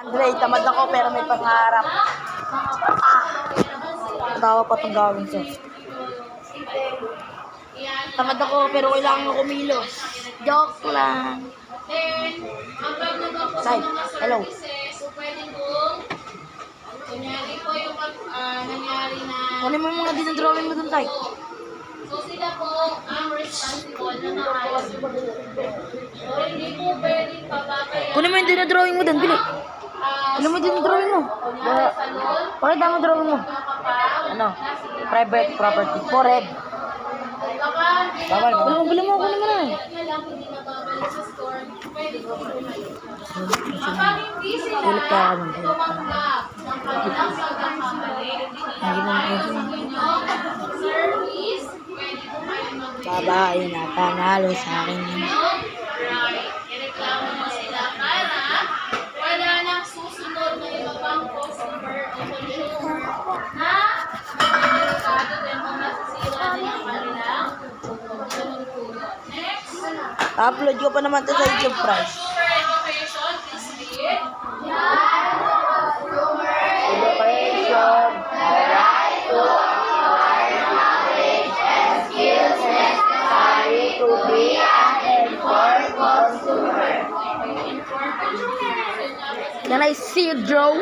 Andre, tamad ako pero may pangarap. Tawa pa itong gawin siya. Tamad ako pero kailangan ko kumilos. Joke lang. Sai, hello. Kunyari po yung nangyari na... Kunin mo yung mga dinadrawing mo dun, Sai. So sila po ang responsible na maayos yung grupo. So hindi po pwedeng papapayan. Kunin mo yung dinadrawing mo dun, Bili. Kunin mo yung dinadrawing mo. Bakit ang drawing mo? Ano? Private property. For red. Bawal. Bili mo. Kunin mo na. Hindi nababalik sa store. Pwede po pumayos. Kapag hindi sila Ulit ka ka nun. tumanggap ng kanilang pagkakamali, hindi nila service, pwede po kayo mag-report. Babae na panalo sa akin. Right. Ireklamo mo sila para wala nang susunod na iba pang customer o consumer na delikado din kung nasisira din ang kanilang tulog. Next. Upload ko pa naman to sa YouTube price. Consumer education, please read. Education. The right to acquire knowledge and skills necessary to be an informed consumer. Can I see you draw?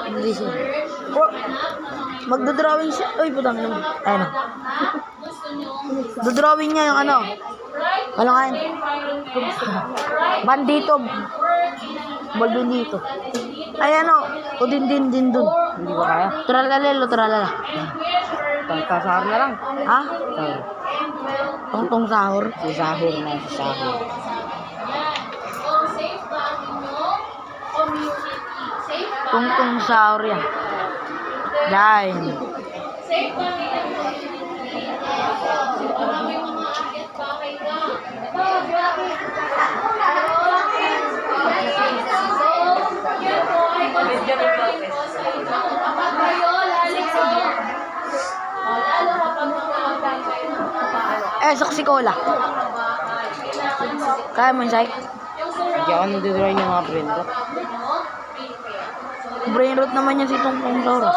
English. Oh, magdodrawing siya. Uy, putang naman. Ayun na. Dodrawing niya yung ano. Ano nga yun? Bandito. Baldunito. Ay ano. O din dun. Hindi ko kaya. Tralala. Sahur na lang. Ha? Sahur. Tungtong sahur. Si sahur na. Tungtong sahur yan. Dahil. Safe ba nila yung community? Wala may mga akit bakay ka. So, yun po ay considering po sa inyo. Kapag kayo lalito, lalo kapag mag-aabang kayo ng mga bata. Saksikola. Kaya mo yung Sai? Yung surrounding, Hindi ako nagdodrawing yung mga brain rot. prepare. Brain rot naman yan si Tungtong sahur. So,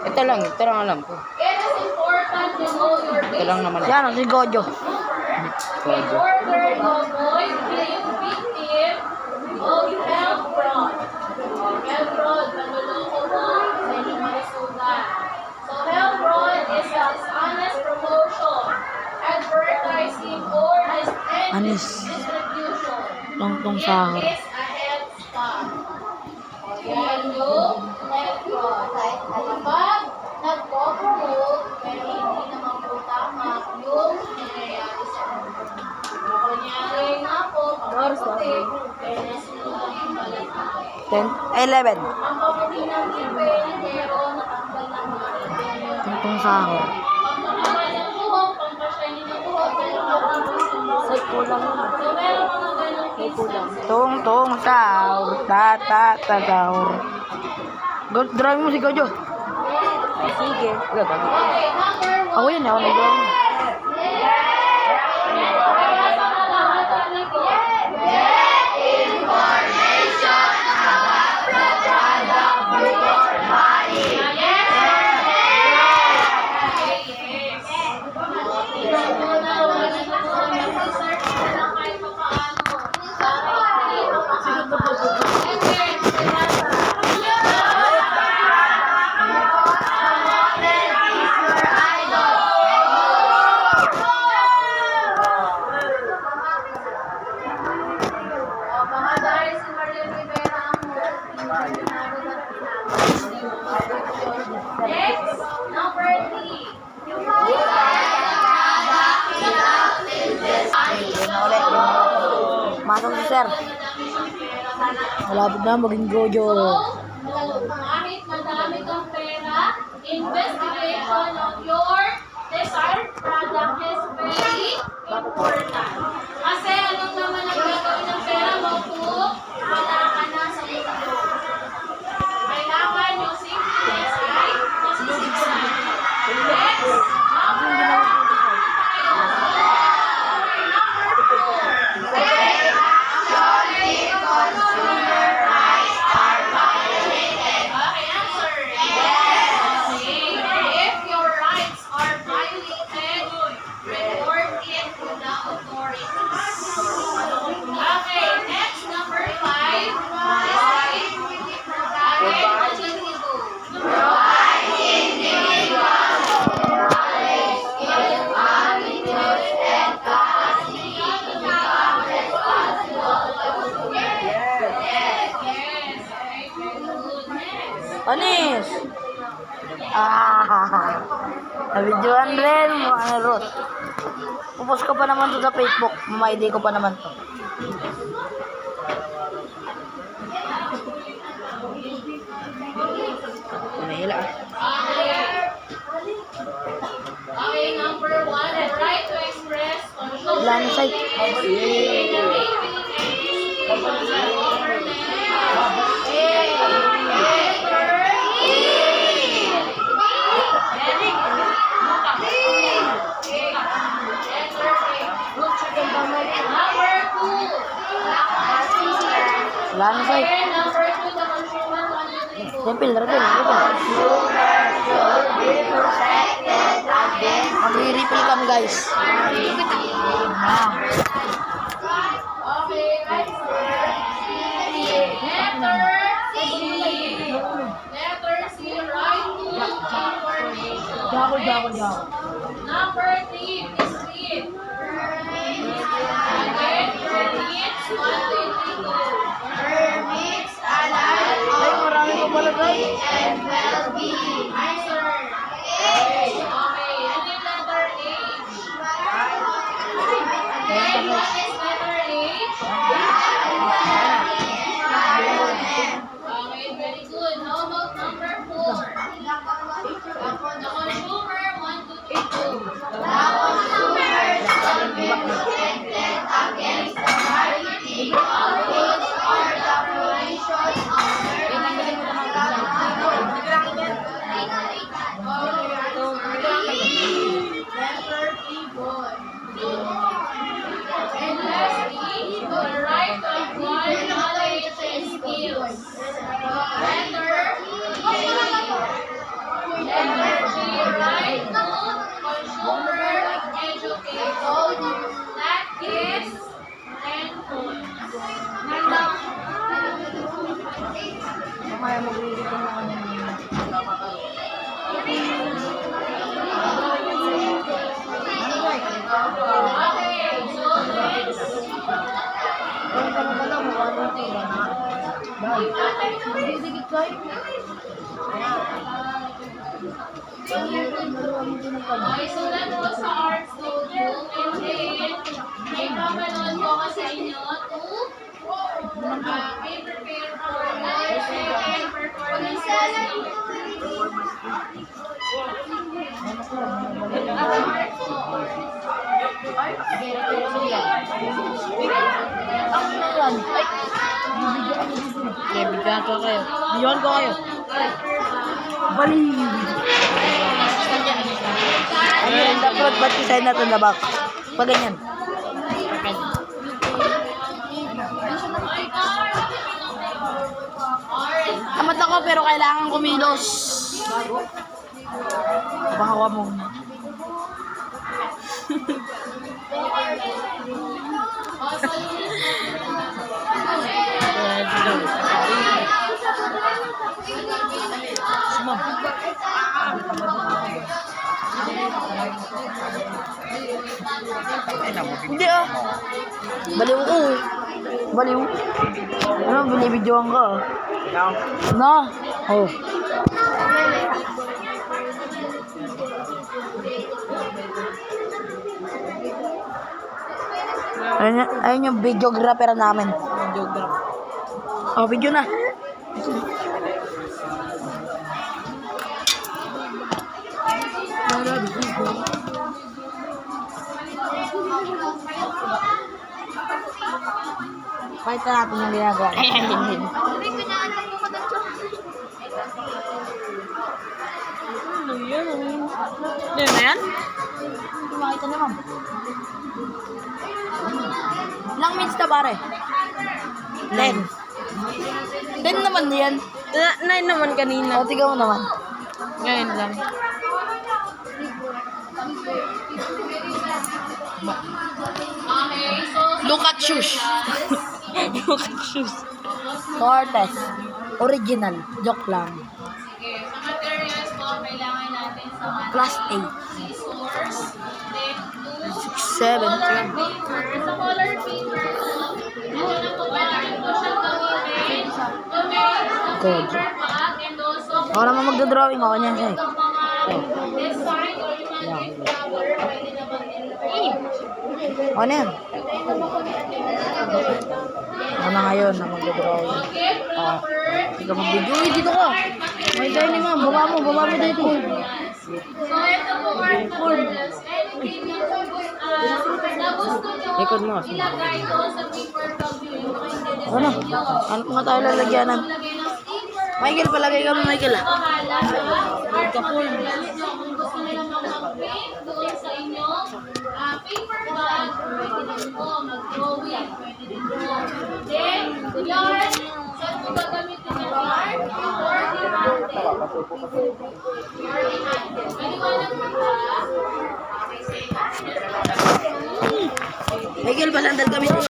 Ito lang alam ko. it is important to know your Ito lang basic naman. Yan, si Gojo. order to avoid being victim of health fraud. Health fraud, panluloko mo sa inyong maisugan. So, health fraud is a dishonest promotion, advertising, or Anis. distribution. Tungtong It sahur. is a health scam. Yan yung health fraud. Kapag nagpo-promote, pero hindi naman po tama yung nangyayari sa mundo. Kunyari nga po, pagkaputi, pero nasunod ang balitaan. 11. Ang paputi ng pero natanggal ng mga ibero. Tungtong sahur. Pagkakabal ng buhok, pampasyanin ng buhok, pero makapusin. Ay, kulang. So, meron mga ganong cases. Tungtong sahur. Sahur. Drawing mo si Gojo. Sige. Okay, number 1. Ako yun, ako nag-drawing. Next, number 3. Masok si sir. Malapit na maging Gojo. Kahit madami kang pera, investigation of your desired product is very important. Kasi anong naman ang gagawin ng pera mo kung wala ka na sa mundo? Kailangan yung safety ay masisigurado. Next, number 4. Anis! Ah! Nabidyoan rin mo, ano, Ruth. Pupos ko pa naman to sa Facebook. Mama-ID ko pa naman to. Manila ah. Okay, number 1, the right to express control. Line sight. Line sight. Repel. Mag-refill kami guys. Letter C, right to information. Number 3, sleep. Again, permits 1, 2, 3, Ay, marami pa pala guys. Answer. Okay, ano yung letter H? Okay, what is letter H? Okay, very good. How about number 4? The consumer 1, 2, 3, 2. And lastly, the right to acquire knowledge and skills. Letter G, right to consumer education. That is 10 points. Mamaya mag-refill naman yung Okay, so next. Okay, so that was sa art studio. And then, may papanood ko ka sa inyo to be prepared for your second performance testing. bigyan ko kayo. Bigyan ko kayo. Bali! Ano yung dapat ba't isahin natin na back? Pag ganyan. Amat ako pero kailangan kumilos. Baka mo. Hindi ah. Baliw ko. Baliw. Ano, binibidyoan ka ah. No. Oh. Ayun yung videographer namin. Oh, video na. Pakita natin yung ginagawa. Ano yan? Ano yan? Hindi makita naman. Ilang minutes na pare? 10. 10 naman yan. 9 naman kanina. O, tiga mo naman. Ngayon lang. Okay, so Look at shoes. Look at shoes. Cortez. Original. Joke lang. sige, sa materials po, kailangan natin sa Class A. source, then 7. color paper. Sa color paper po, ito na po, pwede rin po siyang gamitin to make Good. paper pack and also Ako naman magdodrawing. Ako niyan siya. Itong mga design or yung mga gift cover, pwede naman nila. Ako na yan. Ako na ngayon na magdodrawing. Okay, proper. Hindi ka mag-video. Uy, dito ka. May tayo ni ma'am. Baba mo dito. So, ito po art materials. Anything na gusto nyo Record mo. ilagay doon sa paper tag yung mga Ano? hindi nyo. Ano nga tayo lalagyanan? Lagay ng sticker. Michael, palagay ka mo, Michael. Bahala sa art materials nyo. Kung gusto nila mag-paint doon sa inyong paper bag, pwede din po. Mag-drawing, pwede din po. Then, yarn. Saan po gagamitin yung yarn? Or di-handle. Or di-handle. Maliwanag mo ba? Michael, palandal kami.